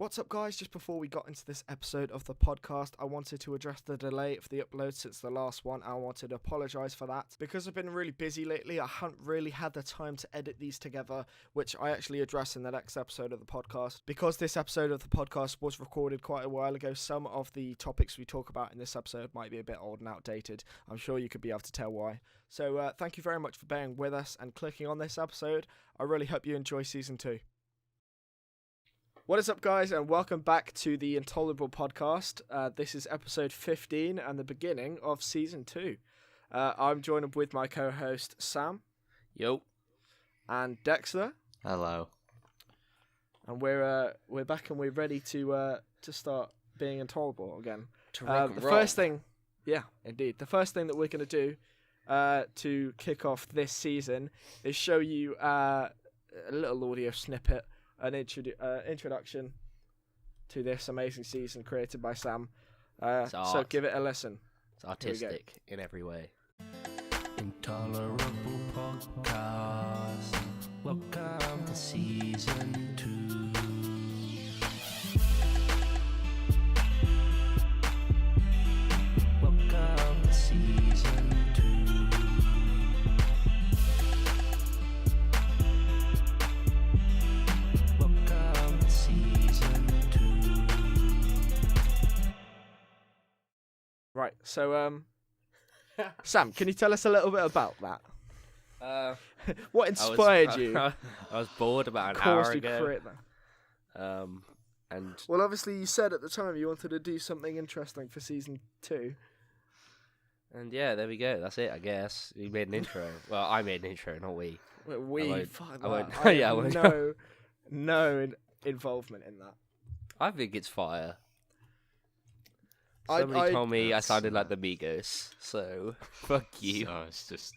What's up, guys? Just before we got into this episode of the podcast, I wanted to address the delay of the upload since the last one. I wanted to apologise for that. Because I've been really busy lately, I haven't really had the time to edit these together, which I actually address in the next episode of the podcast. Because this episode of the podcast was recorded quite a while ago, some of the topics we talk about in this episode might be a bit old and outdated. I'm sure you could be able to tell why. So thank you very much for bearing with us and clicking on this episode. I really hope you enjoy Season 2. What is up, guys, and welcome back to the Intolerable Podcast. This is episode 15 and the beginning of Season 2. I'm joined with my co-host, Sam. Yo. And Dexter. Hello. And we're back and we're ready to start being intolerable again. To rock and the roll. first thing, yeah, indeed. The first thing that we're going to do to kick off this season is show you a little audio snippet, an introduction to this amazing season created by Sam. So give it a listen. It's artistic in every way. Intolerable Podcast. Welcome to Season 2. Welcome to Season 2. Welcome to Season 2. Right, so Sam, can you tell us a little bit about that? What inspired you? I was bored about an Caused hour you to ago. create that? And Well, obviously you said at the time you wanted to do something interesting for Season 2. yeah, there we go. That's it, I guess. We made an intro. Well, I made an intro, not we. We, I won't- I yeah, I have won't. no involvement in that. I think it's fire. I- Somebody I- told me I sounded like the Migos, so fuck you. So it's just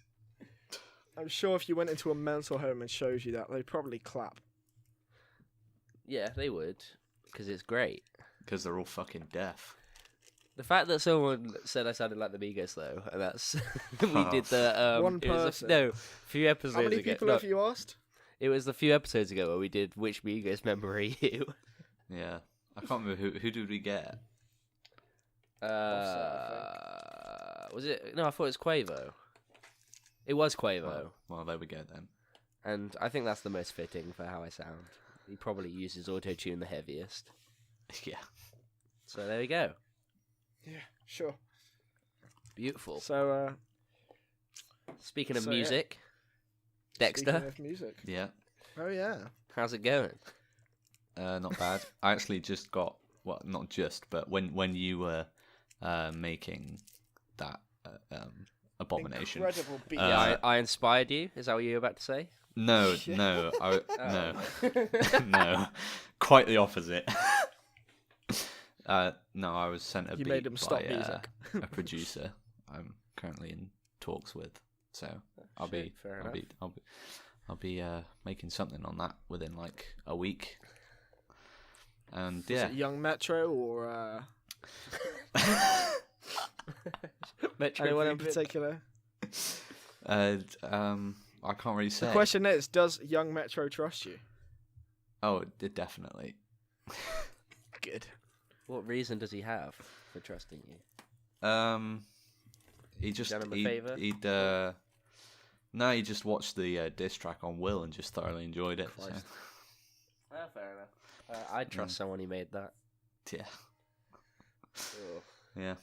I'm sure if you went into a mental home and showed you that, they'd probably clap. Yeah, they would, because it's great. because they're all fucking deaf. The fact that someone said I sounded like the Migos, though, and that's we did the One it was person. a few episodes How many ago. people No, have you asked? it was a few episodes ago where we did which Migos member are you? Yeah, I can't remember who did we get. Was it? No, I thought it was Quavo. It was Quavo, Well, there we go then. and I think that's the most fitting for how I sound. He probably uses auto-tune the heaviest. Yeah. So there we go. Yeah, sure. Beautiful. So, Speaking of so, yeah. music, speaking Dexter, of music. Yeah. Oh, yeah. how's it going? Not bad. I actually just got not just, but when you were making that abomination. Incredible beat. Yeah, I inspired you. Is that what you were about to say? No, no, no. Quite the opposite. No, I was sent a You beat made him stop by music. a producer I'm currently in talks with, so I'll be making something on that within like a week. And Is yeah, it Young Metro or Metro anyone in Boomin. particular? I can't really say. The question is, does Young Metro trust you? Oh, definitely. Good. What reason does he have for trusting you? He just Done him a favour? No, he just watched the diss track on Will and just thoroughly enjoyed it. So, Christ. Well, fair enough. I'd trust someone who made that. yeah, yeah.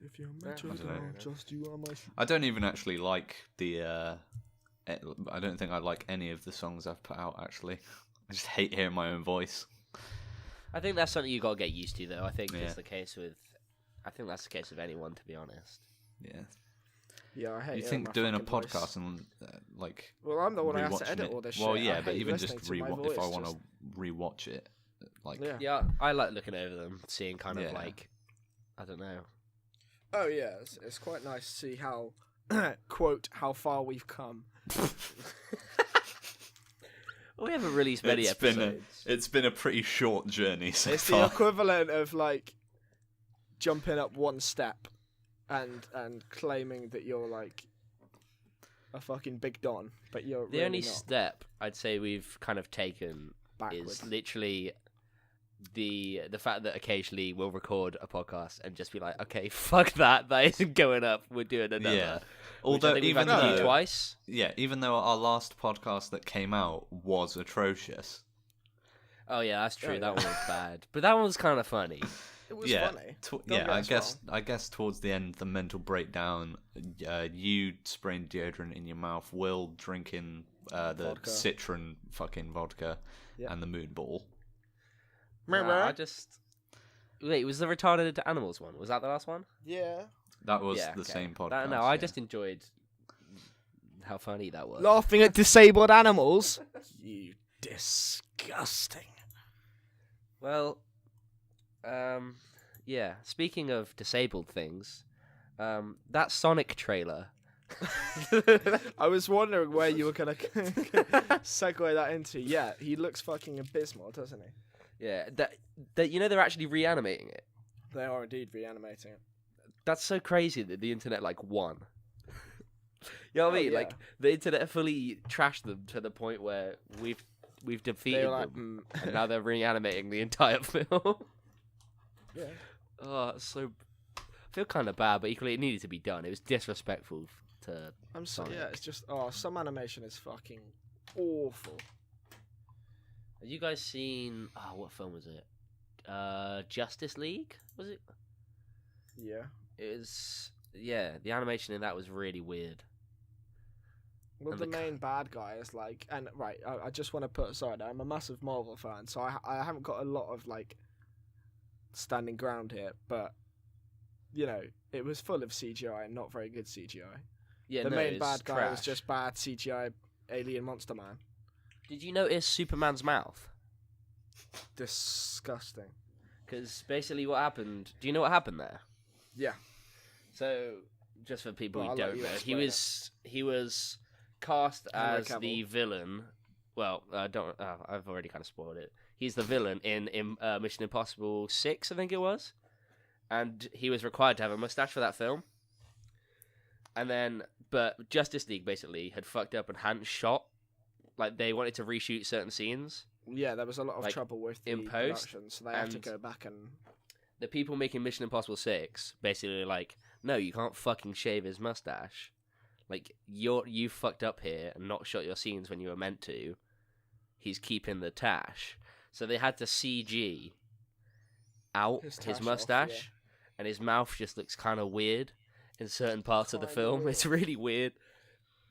If Young I Metro don't know. don't trust you, I might. I don't even actually like the. I don't think I like any of the songs I've put out. Actually, I just hate hearing my own voice. I think that's something you got to get used to, though. I think Yeah. it's the case with. I think that's the case with anyone, to be honest. Yeah. Yeah, I hate You Oh, hearing think my doing a fucking voice. podcast and like Well, I'm the one who has to rewatching edit it- all this well, shit. yeah, I but hate even just listening to my if I voice, want just- to rewatch it, like Yeah. Yeah, I like looking over them, seeing kind of Yeah. like, I don't know. Oh yeah, it's quite nice to see how, quote, how far we've come. We haven't released many episodes. It's been a pretty short journey so It's the far. equivalent of like jumping up one step and claiming that you're like a fucking big don, but you're The really only not. step I'd say we've kind of taken Backwards. is literally the fact that occasionally we'll record a podcast and just be like, okay, fuck that isn't going up. We're doing another. Yeah. Which I think we've had to do twice. Yeah, even though our last podcast that came out was atrocious. Oh yeah, that's true. Oh, That yeah. one was bad, but that one was kind of funny. It was Yeah, funny. I guess towards the end, the mental breakdown. You spraying deodorant in your mouth, Will drinking the Vodka. citron fucking vodka, Yeah. and the mood ball. I just wait. Was the retarded animals one? Was that the last one? Yeah. That was Yeah, the okay. same podcast. No, I yeah. just enjoyed how funny that was. Laughing at disabled animals. You disgusting. Well, yeah. Speaking of disabled things, that Sonic trailer. I was wondering where you were gonna segue that into. Yeah, he looks fucking abysmal, doesn't he? Yeah, that you know they're actually reanimating it. They are indeed reanimating it. That's so crazy that the internet like won. You know what I Oh, mean? yeah. Like the internet fully trashed them to the point where we've They defeated were like, them, and now they're reanimating the entire film. yeah. Oh, it's so. I feel kind of bad, but equally it needed to be done. It was disrespectful to. I'm sorry. Sonic. Yeah, it's just some animation is fucking awful. Have you guys seen? Oh, what film was it? Justice League was it? Yeah. It was. Yeah, the animation in that was really weird. Well, And the the main bad guy is like, and right, I just want to put aside, I'm a massive Marvel fan, so I haven't got a lot of like standing ground here, but you know, it was full of CGI and not very good CGI. Yeah, The no, main it's bad guy was trash. just bad CGI alien monster man. Did you notice Superman's mouth? Disgusting. Because basically, what happened? Do you know what happened there? Yeah. So, just for people Well, who I'll let don't you know, explain he was cast Henry as the Cavill. villain. Well, I've already kind of spoiled it. He's the villain in Mission Impossible 6, I think it was, and he was required to have a mustache for that film. And then, but Justice League basically had fucked up and hadn't shot. Like they wanted to reshoot certain scenes. Yeah, there was a lot of Like, trouble with the in post, production, so they have to and- go back and. The people making Mission Impossible 6 basically like, no, you can't fucking shave his mustache. Like, you fucked up here and not shot your scenes when you were meant to. He's keeping the tash. So they had to CG out His his tash off, mustache, yeah. and his mouth just looks kind of weird in certain parts of the Kinda film. weird. It's really weird.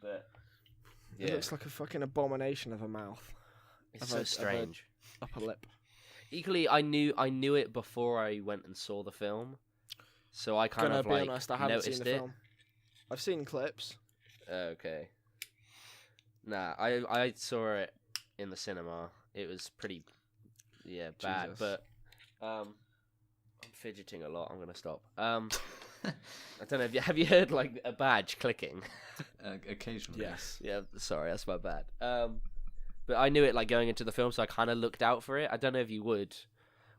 But It yeah, looks like a fucking abomination of a mouth, it's I've so heard- strange. upper lip. Equally, I knew it before I went and saw the film, so I kind Gonna of be like honest, I haven't noticed seen the it. film. I've seen clips. Okay. Nah, I saw it in the cinema. It was pretty, bad. Jesus. But I'm fidgeting a lot. I'm gonna stop. I don't know. Have you heard like a badge clicking? Occasionally. Yes. Yeah. Sorry, that's my bad. But I knew it like going into the film, so I kind of looked out for it. I don't know if you would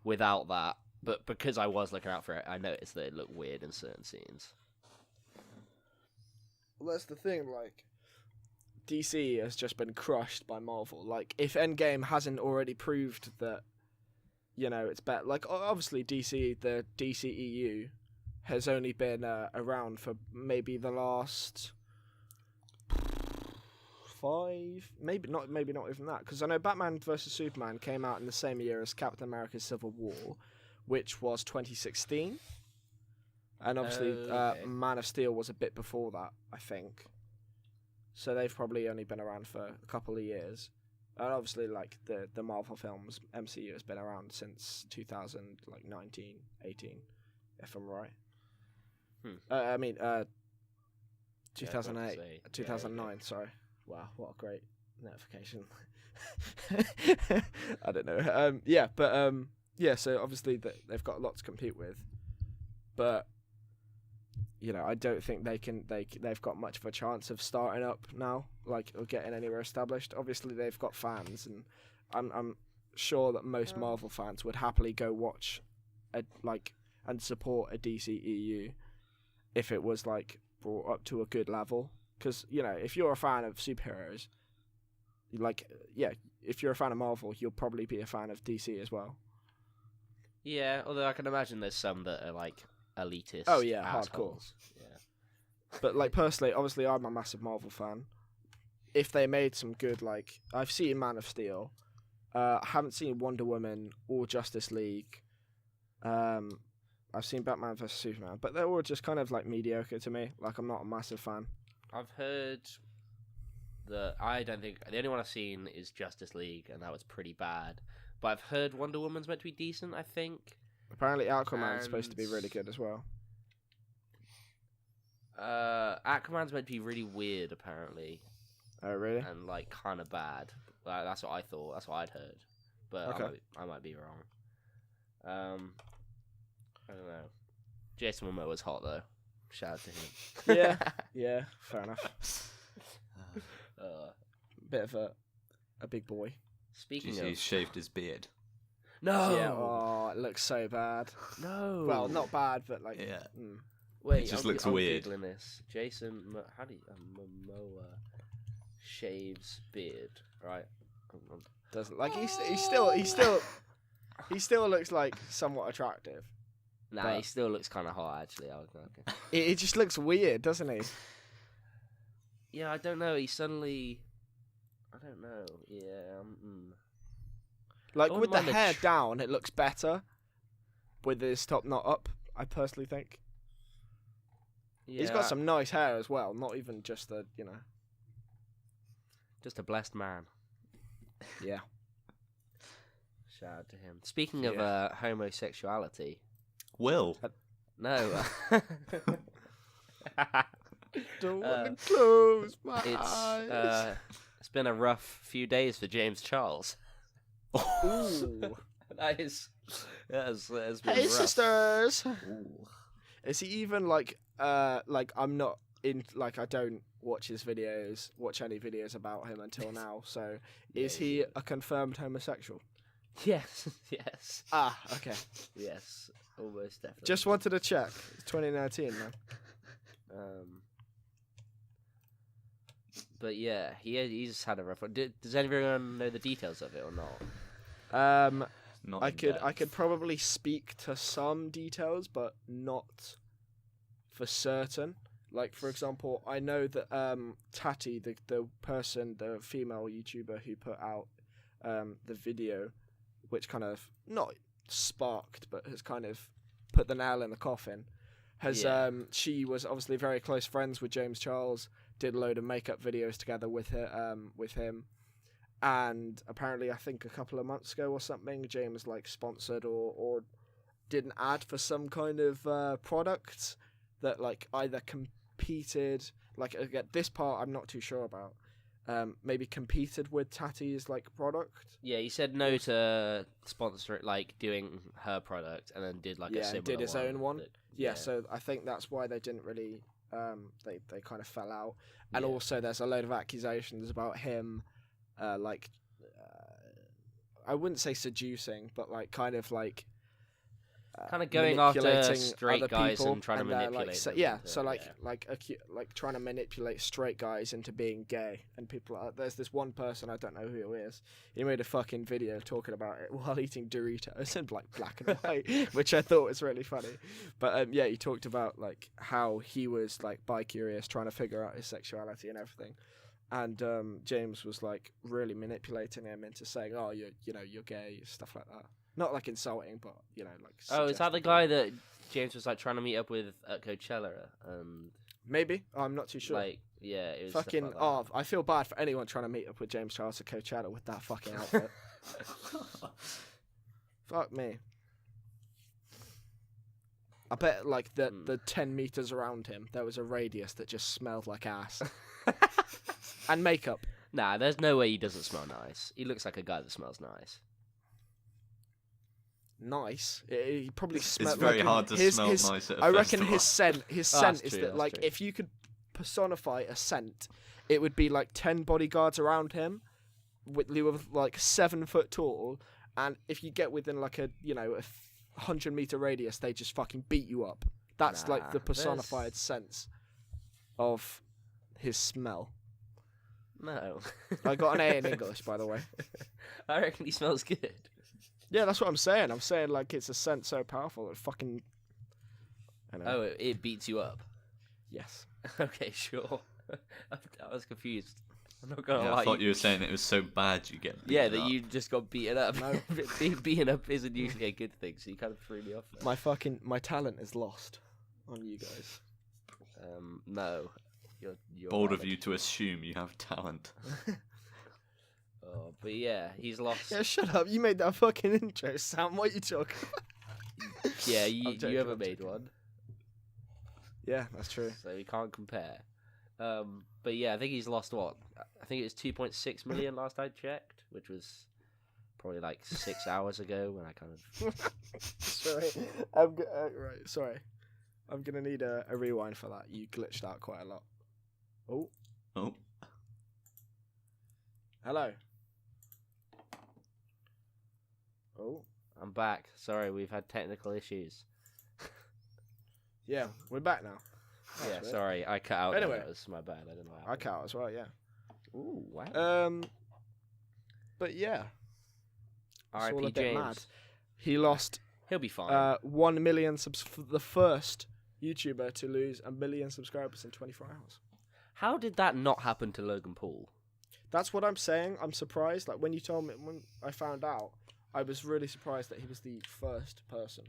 without that, but because I was looking out for it, I noticed that it looked weird in certain scenes. Well, that's the thing. Like, DC has just been crushed by Marvel. Like, if Endgame hasn't already proved that, you know, it's better. Like, obviously, the DCEU has only been around for maybe the last 5, maybe not even that. Because I know Batman vs Superman came out in the same year as Captain America's Civil War, which was 2016. And obviously, Okay. Man of Steel was a bit before that, I think. So they've probably only been around for a couple of years. And obviously, like, the Marvel films, MCU has been around since 2019, 18, if I'm right. I mean, 2008, say. 2009, sorry. Wow, what a great notification. I don't know. Yeah, so obviously they've got a lot to compete with. But you know, I don't think they've got much of a chance of starting up now, like, or getting anywhere established. Obviously, they've got fans, and I'm sure that most Marvel fans would happily go watch and support a DCEU if it was like brought up to a good level. Because, you know, if you're a fan of superheroes, like, yeah, if you're a fan of Marvel, you'll probably be a fan of DC as well. Yeah, although I can imagine there's some that are like elitist. Oh, yeah, assholes. Yeah. But like personally, obviously, I'm a massive Marvel fan. If they made some good, like I've seen Man of Steel, I haven't seen Wonder Woman or Justice League. I've seen Batman vs Superman, but they're all just kind of like mediocre to me. Like I'm not a massive fan. I've heard I don't think the only one I've seen is Justice League, and that was pretty bad. But I've heard Wonder Woman's meant to be decent. I think. Apparently, Aquaman's supposed to be really good as well. Aquaman's meant to be really weird, apparently. Oh really? And like kind of bad. Like, that's what I thought. That's what I'd heard. But Okay. I might be wrong. I don't know. Jason Momoa's hot though. Shout out to him. Yeah, yeah, fair enough. Bit of a big boy. Speaking He's of, shaved his beard. no, Yeah. Oh, it looks so bad. no. Well, not bad, but like. Yeah. Wait, It just I'm looks I'm weird. Googling this. Jason, how do you Momoa shaves beard? Right. Doesn't like he still looks like somewhat attractive. Nah, But- he still looks kind of hot actually. Okay. It just looks weird, doesn't he? Yeah, I don't know. He suddenly, I don't know. Yeah. Like I with wouldn't the mind a hair down, it looks better. With his top not up, I personally think Yeah. he's got some nice hair as well. Not even just the Just a blessed man. Yeah. Shout out to him. Speaking of homosexuality, Will. no. Don't want to close my eyes. It's been a rough few days for James Charles. Ooh. That has been Hey rough. sisters. Is he even like I'm not in like I don't watch any videos about him until now. So is he a confirmed homosexual? Yes, yes, Ah, okay. yes, almost definitely. Just wanted to check. It's 2019 man. But yeah, he's had a rough one. Does anyone know the details of it or not? Not I in could depth. probably speak to some details, but not for certain. Like for example, I know that Tati, the female YouTuber who put out the video, which kind of not sparked, but has kind of put the nail in the coffin. Has she was obviously very close friends with James Charles. Did a load of makeup videos together with him. And apparently, I think a couple of months ago or something, James like sponsored or did an ad for some kind of product that like either competed. Like again, this part I'm not too sure about. Maybe competed with Tati's like product. Yeah, he said no to sponsor it, like doing her product, and then did like a similar did his own one. that- Yeah, so I think that's why they didn't really. They kind of fell out, and Yeah. also there's a load of accusations about him, I wouldn't say seducing, but like kind of like. Kind of going after manipulating straight other guys people, and trying to they're, manipulate like, so, them yeah, into- so like yeah. like trying to manipulate straight guys into being gay, and people. There's this one person, I don't know who it is. He made a fucking video talking about it while eating Doritos in like black and white, which I thought was really funny. But yeah, he talked about like how he was like bi-curious, trying to figure out his sexuality and everything. And James was like really manipulating him into saying, "Oh, you're gay," stuff like that. Not like insulting, but like. Oh, is that the suggesting. guy that James was like trying to meet up with at Coachella? Maybe I'm not too sure. Like, yeah, it was stuff Fucking like that. oh, I feel bad for anyone trying to meet up with James Charles at Coachella with that fucking outfit. Fuck me. I bet like the 10 meters around him, there was a radius that just smelled like ass and makeup. Nah, there's no way he doesn't smell nice. He looks like a guy that smells nice. Nice. He probably smelled. It's very like, hard to smell nice at a I reckon festival. his scent. His scent That's is true, that that's like true. if you could personify a scent, it would be like 10 bodyguards around him, with like 7 foot tall, and if you get within like a 100-meter radius, they just fucking beat you up. That's like the Nah, personified there's- sense of his smell. No. I got an A in English, by the way. I reckon he smells good. Yeah, that's what I'm saying. I'm saying like it's a scent so powerful that fucking. I know. Oh, it beats you up. Yes. Okay, sure. I was confused. I'm not gonna Yeah, lie. I thought you were saying it was so bad you get beaten Yeah, that up. you just got beaten up. No. Being beaten up isn't usually a good thing, so you kind of threw me off there. My talent is lost on you guys. No. You're Bold of valid. you to assume you have talent. Oh, but yeah, he's lost. Yeah, shut up. You made that fucking intro, Sam. What are you talking about? Yeah, I'm you joking, ever I'm made joking. one, Yeah, that's true. so we can't compare. But yeah, I think he's lost what? I think it was 2.6 million last I checked, which was probably like 6 hours ago when I kind of. Sorry. Right, sorry. I'm going to need a rewind for that. You glitched out quite a lot. Oh, Oh, hello. Oh, I'm back. Sorry, we've had technical issues. yeah, we're back now. That's Yeah, weird. sorry, I cut out. Anyway. That was my bad. I don't know. How I cut out as well, yeah. Ooh, wow. But yeah, it's all a R.I.P. bit James. mad. He lost He'll be fine. 1 million subs, the first YouTuber to lose 1 million subscribers in 24 hours. How did that not happen to Logan Paul? That's what I'm saying. I'm surprised. Like when you told me, when I found out, I was really surprised that he was the first person.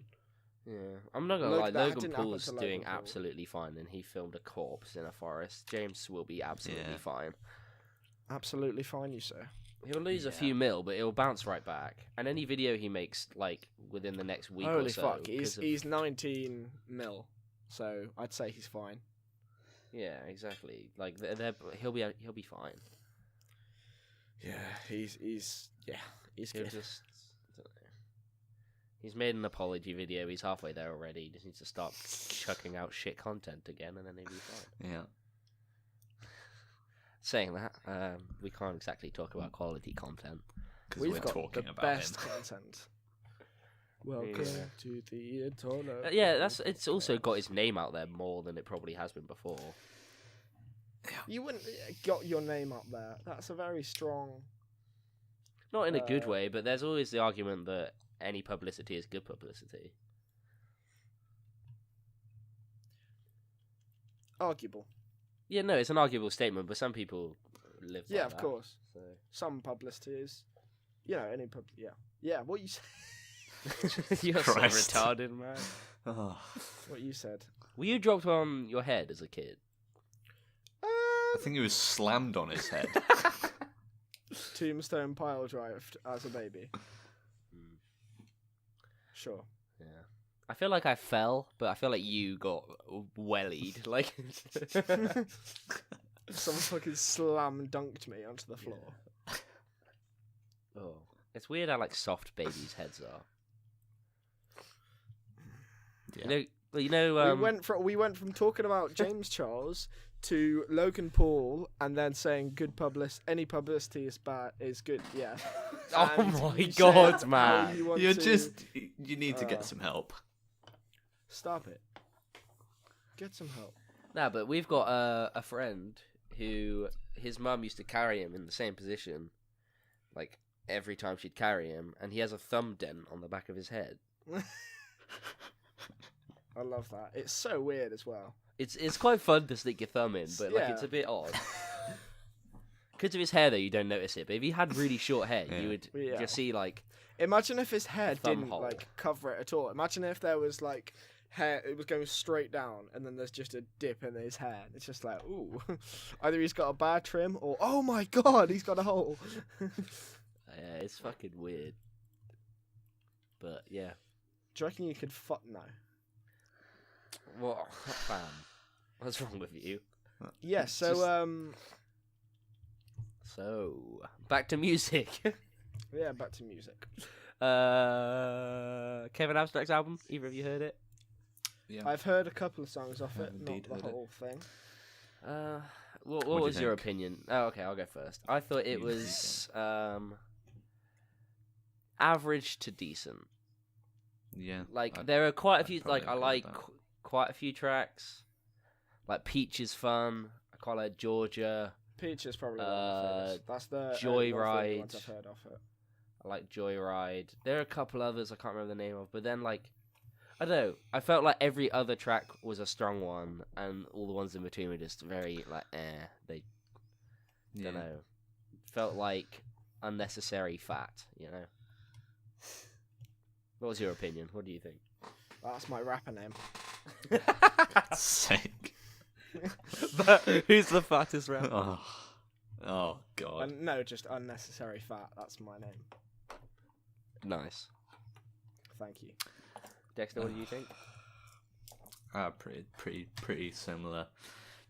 Yeah, I'm not gonna Look, lie. that Logan didn't happen Paul's to doing Logan Paul. absolutely fine, and he filmed a corpse in a forest. James will be absolutely Yeah. fine. Absolutely fine, you say. He'll lose a Yeah. few mil, but he'll bounce right back. And any video he makes, like within the next week Holy or so, fuck, 'cause of- he's 19 mil, so I'd say he's fine. yeah, exactly. Like he'll be fine. Yeah, he's He'll good. just. I don't know. He's made an apology video. He's halfway there already. He just needs to start chucking out shit content again, and then he'll be fine. yeah. Saying that, we can't exactly talk about quality content. Because We've we're got talking the about best him. content. Welcome Yeah. to the Intolerable. Yeah, it's also got his name out there more than it probably has been before. You wouldn't got your name up there. That's a very strong. Not in a good Uh, way, but there's always the argument that any publicity is good publicity. Arguable. Yeah, no, it's an arguable statement, but some people live Yeah, like of that, course. So. Some publicity is, any yeah. What you said. You're Christ. so retarded, man. Oh, What you said. Were you dropped on your head as a kid? I think he was slammed on his head. Tombstone pile drived as a baby. Mm. Sure. Yeah. I feel like I fell, but I feel like you got wellied. Like, Someone fucking slam dunked me onto the floor. oh, it's weird how like soft babies' heads are. Yeah. You know. We went from talking about James Charles to Logan Paul, and then saying any publicity is good. Yeah. Oh And my you God, said man. how you want You're to- you need to get some help. Stop it. Get some help. Nah, but we've got a friend who his mum used to carry him in the same position, like every time she'd carry him, and he has a thumb dent on the back of his head. I love that. It's so weird as well. It's quite fun to stick your thumb in, but like Yeah. it's a bit odd. Because of his hair, though, you don't notice it. But if he had really short hair, Yeah. you would Yeah. just see like Imagine if his hair Thumb didn't hole. like cover it at all. Imagine if there was like hair, it was going straight down, and then there's just a dip in his hair. It's just like, ooh, either he's got a bad trim, or oh my god, he's got a hole. yeah, it's fucking weird. But yeah, Do you reckon you could no? what fam? What's wrong with you? Yeah. It's So just- So back to music. yeah, back to music. Kevin Abstract's album. Either of you heard it? Yeah. I've heard a couple of songs off I it, have not indeed the heard it. whole thing. What do you was your think? opinion? Oh, okay, I'll go first. I thought it You was average to decent. Yeah. Like I'd- there are quite a I'd few. probably Like I agree like with that. quite a few tracks. Like Peach is fun. I quite like Georgia. Peach is probably one of my favourites. That's the only one of the Joyride. ones I've heard off it. I like Joyride. There are a couple others I can't remember the name of, but then like, I don't know. I felt like every other track was a strong one, and all the ones in between were just very like, They don't know. Felt like unnecessary fat, you know. What was your opinion? What do you think? That's my rapper name. Sake. But who's the fattest rapper? Oh God. No, just unnecessary fat. That's my name. Nice. Thank you. Dexter, what do you think? Pretty similar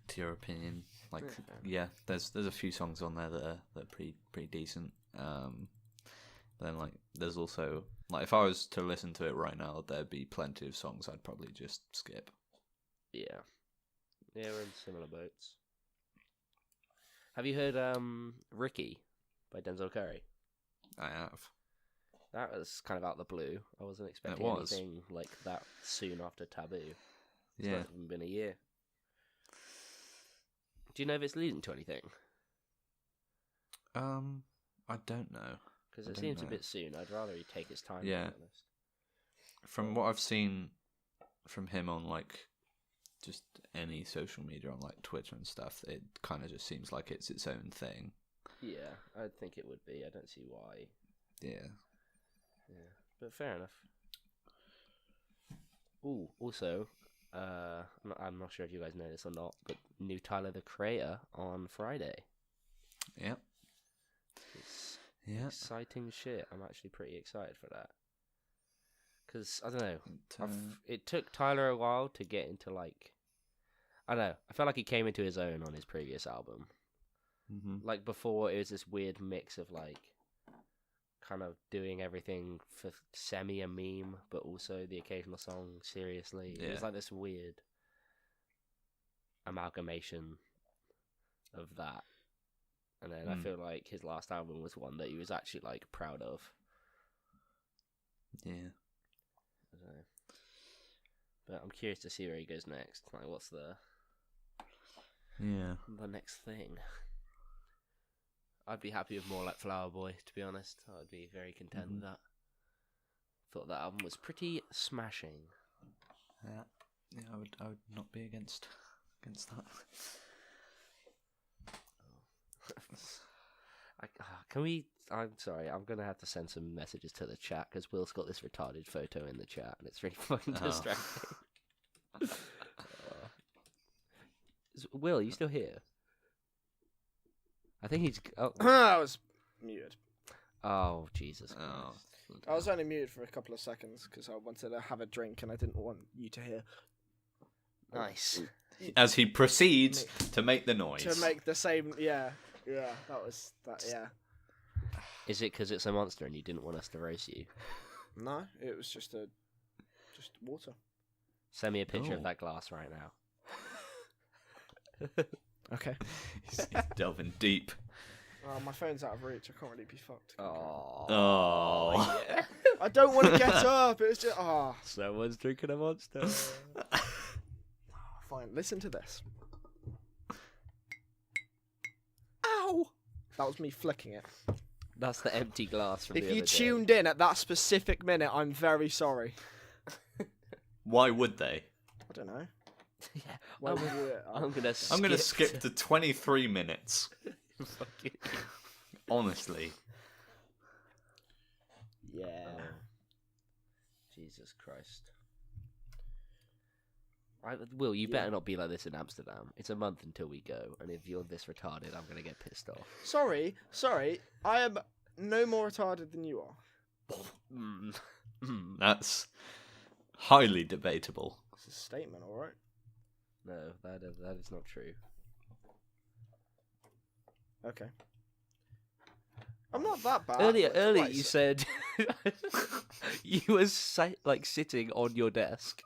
to your opinion. Like, yeah, there's a few songs on there that are pretty decent. Then like, there's also like, if I was to listen to it right now, there'd be plenty of songs I'd probably just skip. Yeah, we're in similar boats. Have you heard Ricky by Denzel Curry? I have. That was kind of out the blue. I wasn't expecting anything like that soon after Taboo. It's not even been a year. Do you know if it's leading to anything? I don't know. Because it seems a bit soon. I'd rather he take his time. Yeah. To be honest. From what I've seen from him on like just any social media on like Twitter and stuff, it kind of just seems like it's its own thing. Yeah, I think it would be. I don't see why. Yeah. But fair enough. Ooh, also, I'm not sure if you guys know this or not, but new Tyler the Creator on Friday. Yep. It's Yeah. exciting shit. I'm actually pretty excited for that. Because, I don't know, it took Tyler a while to get into, like, I don't know, I felt like he came into his own on his previous album. Mm-hmm. Like, before, it was this weird mix of, like, kind of doing everything for semi a meme, but also the occasional song seriously. Yeah. It was like this weird amalgamation of that. And then I feel like his last album was one that he was actually like proud of. Yeah. I don't know. But I'm curious to see where he goes next. Like, what's the next thing? I'd be happy with more like Flower Boy, to be honest. I'd be very content with that. Thought that album was pretty smashing. Yeah, I would not be against that. Can we? I'm sorry, I'm gonna have to send some messages to the chat because Will's got this retarded photo in the chat and it's really fucking distracting. Will, are you still here? I think he's. Oh, I was muted. oh Jesus! Oh. I was only muted for a couple of seconds because I wanted to have a drink and I didn't want you to hear. Nice. As he proceeds to make the noise. To make the same, yeah, that was that, yeah. Is it because it's a monster and you didn't want us to roast you? No, it was just water. Send me a picture Oh. of that glass right now. Okay. He's delving deep. Oh, my phone's out of reach. I can't really be fucked. Oh. Yeah. I don't want to get up. It was just Someone's drinking a monster. fine. Listen to this. Ow! That was me flicking it. That's the empty glass from If the other you day. tuned in at that specific minute, I'm very sorry. Why would they? I don't know. Yeah, Why would you? I'm gonna. I'm going to skip to 23 minutes. Fuck it. Honestly. Yeah. Jesus Christ. Will, you better not be like this in Amsterdam. It's a month until we go, and if you're this retarded, I'm gonna get pissed off. Sorry. I am no more retarded than you are. That's highly debatable. It's a statement, all right. No, that is not true. Okay. I'm not that bad. Earlier Right, you so- said you were sitting on your desk.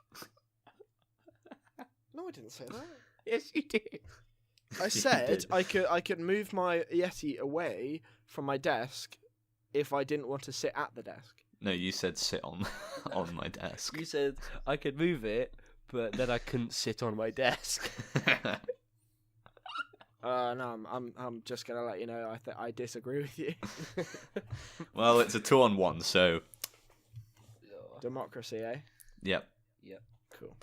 No, I didn't say that. Yes, you did. I said I could move my Yeti away from my desk if I didn't want to sit at the desk. No, you said sit on my desk. You said I could move it, but then I couldn't sit on my desk. No, I'm just gonna let you know. I disagree with you. Well, it's a 2-on-1, so Democracy, eh? yep, Cool.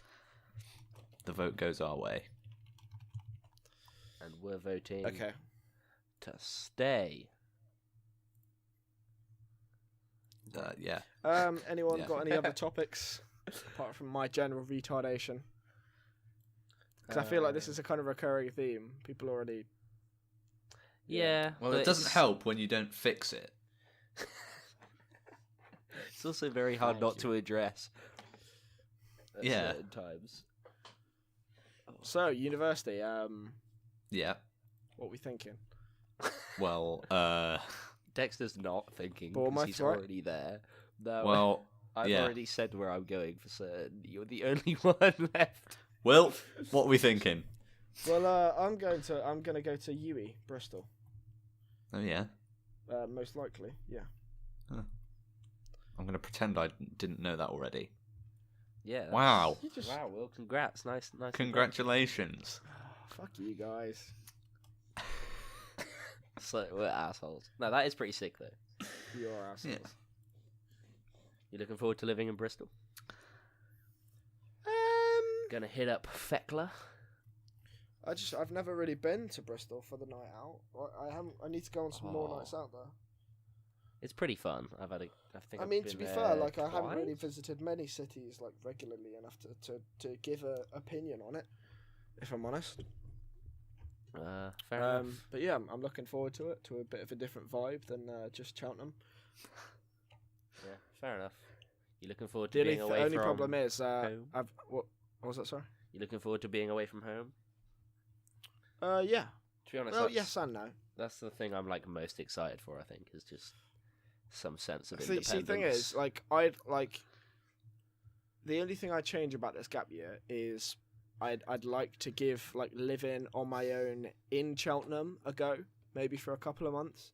the vote goes our way. And we're voting Okay. to stay. Yeah. Anyone Yeah. got any other topics apart from my general retardation? Because I feel like this is a kind of recurring theme. People already. Yeah. Well, but it doesn't it's- help when you don't fix it. It's also very hard Thank not you. to address. At Yeah. certain times. So university. Yeah. What we thinking? Well, Dexter's not thinking because Bournemouth, he's right? already there. No, well, I've yeah. already said where I'm going for certain. You're the only one left. Will, what are we thinking? Well, I'm gonna go to UE, Bristol. Oh yeah. Most likely, yeah. I'm gonna pretend I didn't know that already. Yeah. that's- Wow. You just Wow. Well, congrats. Nice. Congratulations. fuck you guys. So we're assholes. No, that is pretty sick though. You're assholes. Yeah. You looking forward to living in Bristol? Gonna hit up Fekla. I've never really been to Bristol for the night out. I need to go on some more Oh. nights out there. It's pretty fun. I think. I I've mean, been to be there fair, like I haven't really twice. visited many cities like regularly enough to give a opinion on it. If I'm honest. Fair enough. But yeah, I'm looking forward to it. To a bit of a different vibe than just Cheltenham. Yeah, fair enough. You looking forward The to only, being away only from problem is home? what was that? Sorry. You looking forward to being away from home? Yeah. To be honest, Well, that's, yes and no. that's the thing I'm like most excited for. I think is just some sense of See, independence. thing is, like, I'd like. The only thing I change about this gap year is I'd like to give like living on my own in Cheltenham a go, maybe for a couple of months.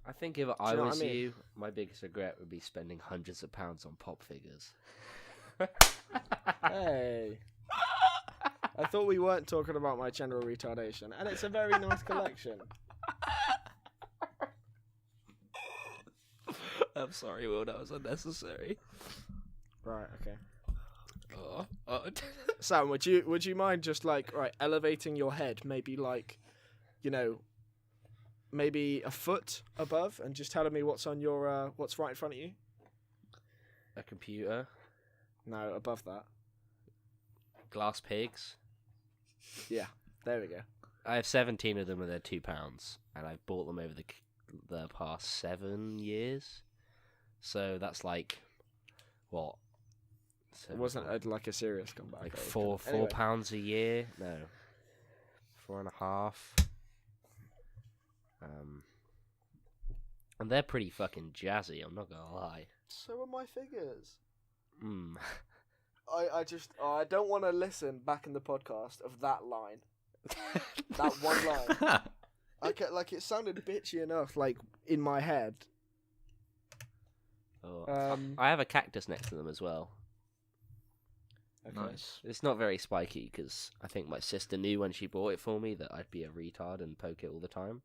I think if I you know what was I mean? you, my biggest regret would be spending hundreds of pounds on pop figures. Hey. I thought we weren't talking about my general retardation, and it's a very nice collection. I'm sorry, Will. That was unnecessary. Right. Okay. Oh. Sam, would you mind just like elevating your head, maybe like, maybe a foot above, and just telling me what's on your what's right in front of you? A computer, No, above that. glass pigs. Yeah, there we go. I have 17 of them, and they're £2, and I've bought them over the past 7 years. So that's like what? It wasn't like a serious comeback. like though. four Anyway. pounds a year. No, 4.5. And they're pretty fucking jazzy. I'm not gonna lie. So are my figures. Mm. I don't want to listen back in the podcast of that line. That one line. Like it sounded bitchy enough, like in my head. Oh. I have a cactus next to them as well. Okay. Nice. It's not very spiky because I think my sister knew when she bought it for me that I'd be a retard and poke it all the time,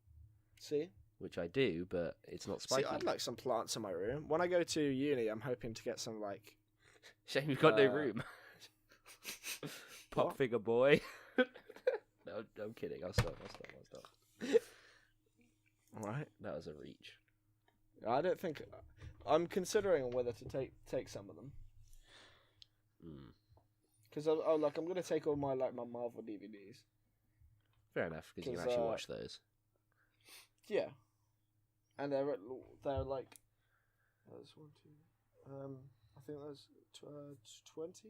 See, which I do, but it's not spiky. I'd like some plants in my room. When I go to uni, I'm hoping to get some like. Shame you've got no Uh, room. Pop what? figure boy. No, I'm kidding. I'll stop. Right. That was a reach. I don't think. I'm considering whether to take some of them Mm. because I'm gonna take all my Marvel DVDs. Fair enough, because you can 'Cause, actually watch those. Yeah, and they're like. There's 1, 2. I think there's 20.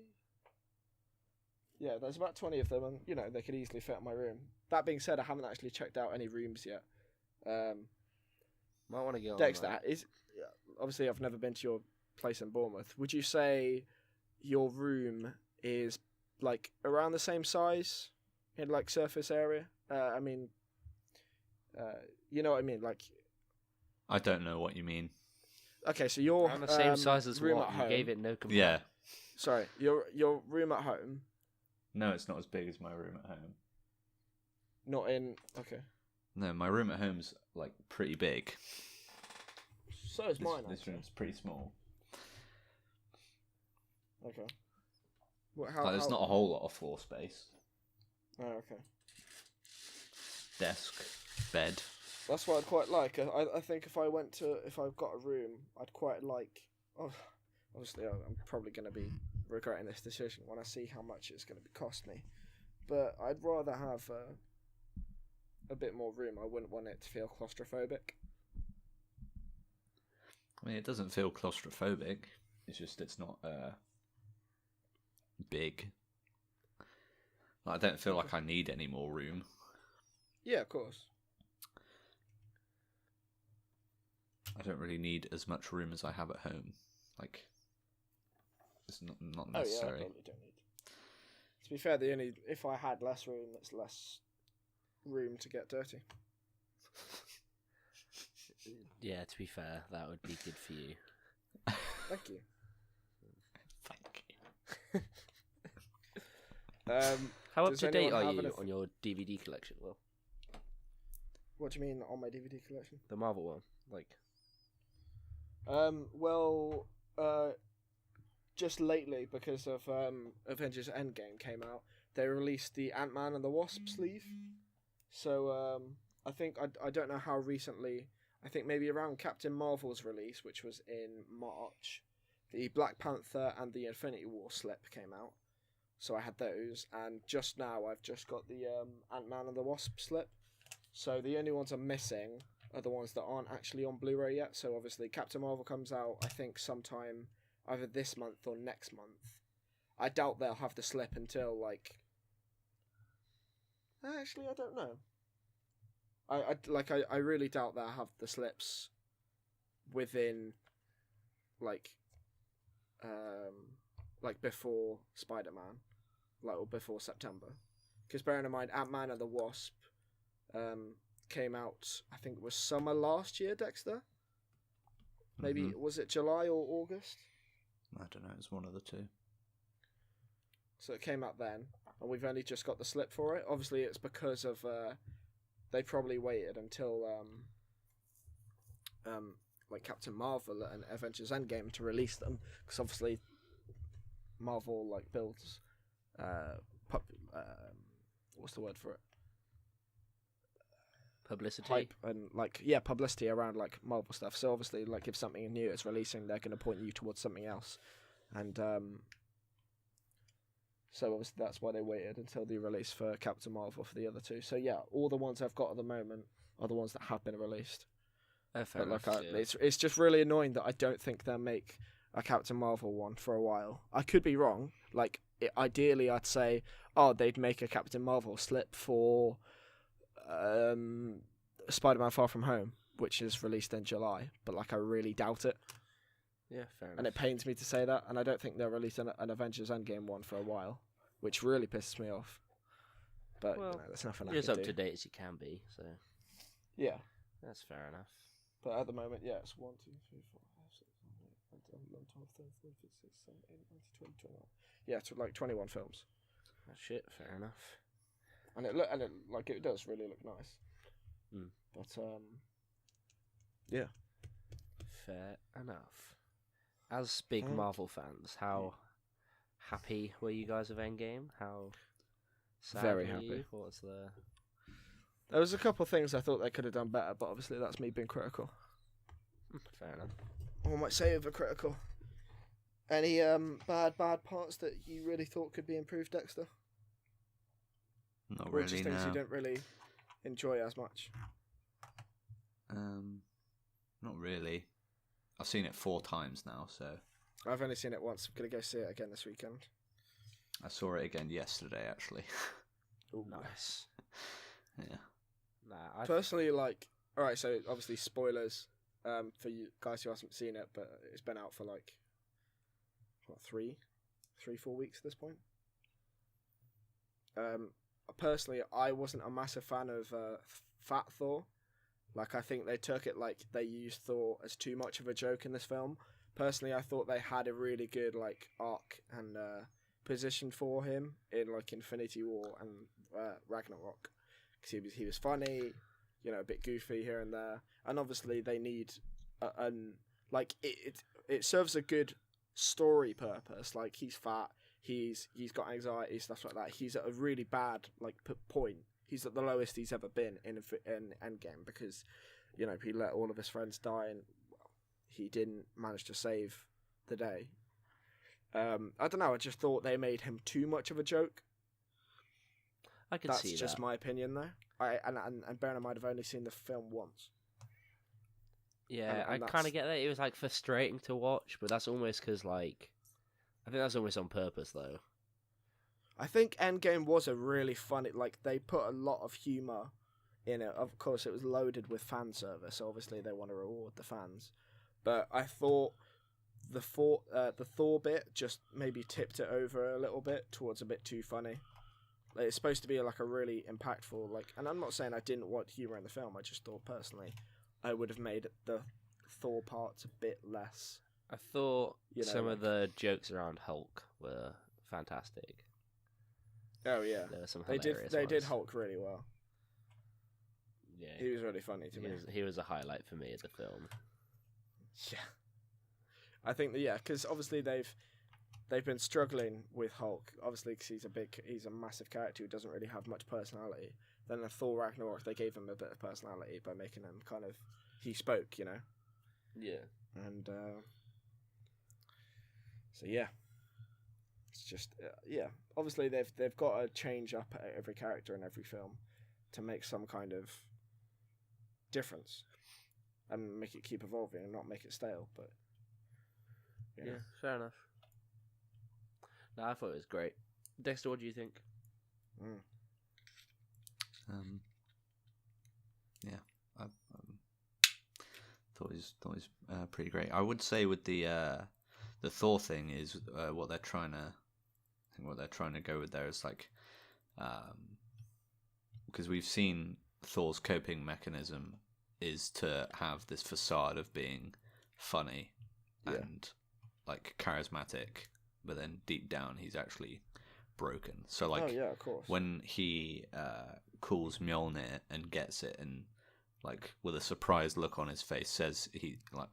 Yeah, there's about 20 of them, and they could easily fit in my room. That being said, I haven't actually checked out any rooms yet. Might want to get on Dexter, that. obviously I've never been to your place in Bournemouth. Would you say your room is like around the same size in like surface area? You know what I mean? Like, I don't know what you mean. okay, so your Around the same size as room what? at You home. gave it no complaint. Yeah. Sorry, your room at home. No, it's not as big as my room at home. Not in. Okay. No, my room at home's like pretty big. So is mine. This actually. room's pretty small. Okay. What? There's not a whole lot of floor space. Oh, okay. Desk, bed. That's what I'd quite like. I think if I've got a room, I'd quite like. Oh, obviously, I'm probably going to be regretting this decision when I see how much it's going to cost me. But I'd rather have a bit more room. I wouldn't want it to feel claustrophobic. I mean, it doesn't feel claustrophobic. It's not big. I don't feel like I need any more room. Yeah, of course. I don't really need as much room as I have at home. Like, it's not Oh yeah, I necessary. probably don't need. To be fair, if I had less room, it's less room to get dirty. Yeah, to be fair, that would be good for you. Thank you. Thank you. How up Does to date anyone are have you anything- on your DVD collection? Well, What do you mean on my DVD collection? the Marvel one, like. Just lately, because of Avengers Endgame came out, they released the Ant-Man and the Wasp sleeve. So I think I don't know how recently. I think maybe around Captain Marvel's release, which was in March, the Black Panther and the Infinity War slip came out. So I had those, and just now I've just got the Ant-Man and the Wasp slip. So the only ones I'm missing are the ones that aren't actually on Blu-ray yet. So obviously Captain Marvel comes out, I think, sometime either this month or next month. I doubt they'll have the slip until, like... Actually, I don't know. I really doubt they'll have the slips within, like before Spider-Man, or before September. Because bearing in mind, Ant-Man and the Wasp came out, I think it was summer last year, Dexter? Maybe, was it July or August? I don't know, it's one of the two. So it came out then, and we've only just got the slip for it. Obviously, it's because of they probably waited until like Captain Marvel and Avengers Endgame to release them, because obviously Marvel builds what's the word for it? Publicity. Hype and publicity around Marvel stuff. So obviously if something new is releasing, they're going to point you towards something else, and so obviously that's why they waited until the release for Captain Marvel for the other two. So yeah, all the ones I've got at the moment are the ones that have been released. Fair But enough, yeah. it's just really annoying that I don't think they'll make a Captain Marvel one for a while. I could be wrong. Ideally, I'd say, they'd make a Captain Marvel slip for Spider-Man Far From Home, which is released in July. But I really doubt it. Yeah, fair enough. And it pains me to say that. And I don't think they'll release an Avengers Endgame one for a while, which really pisses me off. But there's nothing I You're as can up do. to date as you can be, so Yeah. that's fair enough. But at the moment, yeah, it's 1, 2, 3, 4, 5, 6, 7, 8, 9, 10, 11, 12, 13, 14, 15, 16, 17, 18, 19, 20, 21. Yeah, it's 21 films. Oh, shit, fair enough. And it does really look nice. Mm. But yeah. Fair enough. As big Marvel fans, how happy were you guys with Endgame? How sad Very were happy. you? What was the... There was a couple of things I thought they could have done better, but obviously that's me being critical. Fair enough. Or I might say overcritical. Any bad parts that you really thought could be improved, Dexter? Not Or really, just things no. you don't really enjoy as much? Not really. I've seen it 4 times now, so I've only seen it once. I'm going to go see it again this weekend. I saw it again yesterday, actually. Ooh, nice. Yeah. Nah, Personally, alright, so obviously spoilers for you guys who haven't seen it, but it's been out for 4 weeks at this point. Personally, I wasn't a massive fan of Fat Thor. I think they took it they used Thor as too much of a joke in this film. Personally, I thought they had a really good arc and position for him in Infinity War and Ragnarok. because he was funny, you know, a bit goofy here and there, and obviously they need like it serves a good story purpose. Like he's fat, he's got anxiety, stuff like that. He's at a really bad like point. He's at the lowest he's ever been in Endgame because, you know, he let all of his friends die and he didn't manage to save the day. I don't know. I just thought they made him too much of a joke. I could see that. That's just my opinion, though. And bearing in mind, I've only seen the film once. Yeah, and I kind of get that. It was like frustrating to watch, but that's almost because like, I think that's almost on purpose, though. I think Endgame was a really funny. Like they put a lot of humor in it. Of course, it was loaded with fan service. So obviously, they want to reward the fans. But I thought the Thor bit just maybe tipped it over a little bit towards a bit too funny. Like, it's supposed to be like a really impactful and I'm not saying I didn't want humor in the film. I just thought personally I would have made the Thor parts a bit less. I thought some of like- the jokes around Hulk were fantastic. Oh yeah, There were some they hilarious did ones. Hulk really well. Yeah, He was really funny to me. he was a highlight for me of the film. Yeah, I think because obviously they've been struggling with Hulk, obviously because he's a massive character who doesn't really have much personality. Then in Thor Ragnarok, they gave him a bit of personality by making him he spoke, you know. Yeah. And so yeah, it's just obviously they've got to change up every character in every film to make some kind of difference and make it keep evolving and not make it stale. But Yeah, fair enough. No, I thought it was great. Dexter, what do you think? Yeah, I thought it was pretty great. I would say with the Thor thing is what they're trying to go with there is like, because we've seen Thor's coping mechanism is to have this facade of being funny and like charismatic, but then deep down he's actually broken. So like, of course. when he calls Mjolnir and gets it, and like with a surprised look on his face says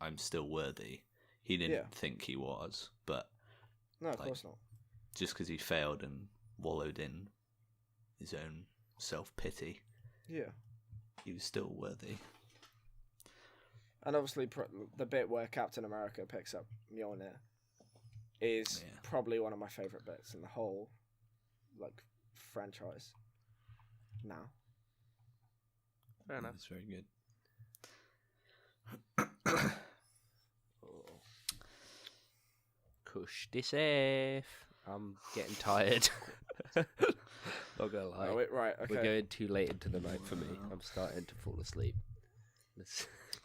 I'm still worthy. He didn't think he was, but No, of course not. just because he failed and wallowed in his own self-pity, Yeah. he was still worthy. And obviously, the bit where Captain America picks up Mjolnir is probably one of my favourite bits in the whole, franchise. Now. Fair enough. That's very good. Cush this safe. I'm getting tired. Not gonna lie. Oh, right, okay. We're going too late into the night for me. I'm starting to fall asleep.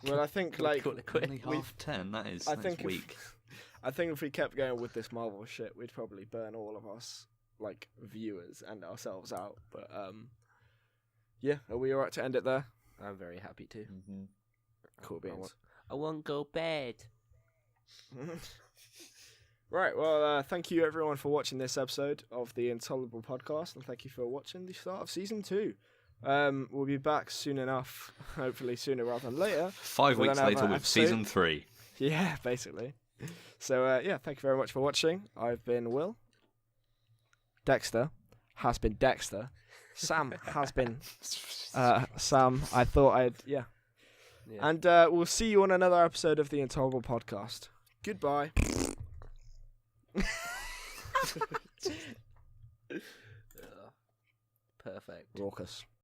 Well, I think, Call it quit. Only 10:30. That is weak. I think if we kept going with this Marvel shit, we'd probably burn all of us, viewers and ourselves out. But, yeah, are we alright to end it there? I'm very happy to. Mm-hmm. Cool beans. I won't go bed. Right, well, thank you everyone for watching this episode of the Intolerable Podcast, and thank you for watching the start of Season 2. We'll be back soon enough, hopefully sooner rather than later. 5 With weeks another later with episode. Season 3. Yeah, basically. So, thank you very much for watching. I've been Will. Dexter has been Dexter. Sam has been Sam. I thought I'd, yeah. And we'll see you on another episode of the Intolerable Podcast. Goodbye. Perfect. Raucous.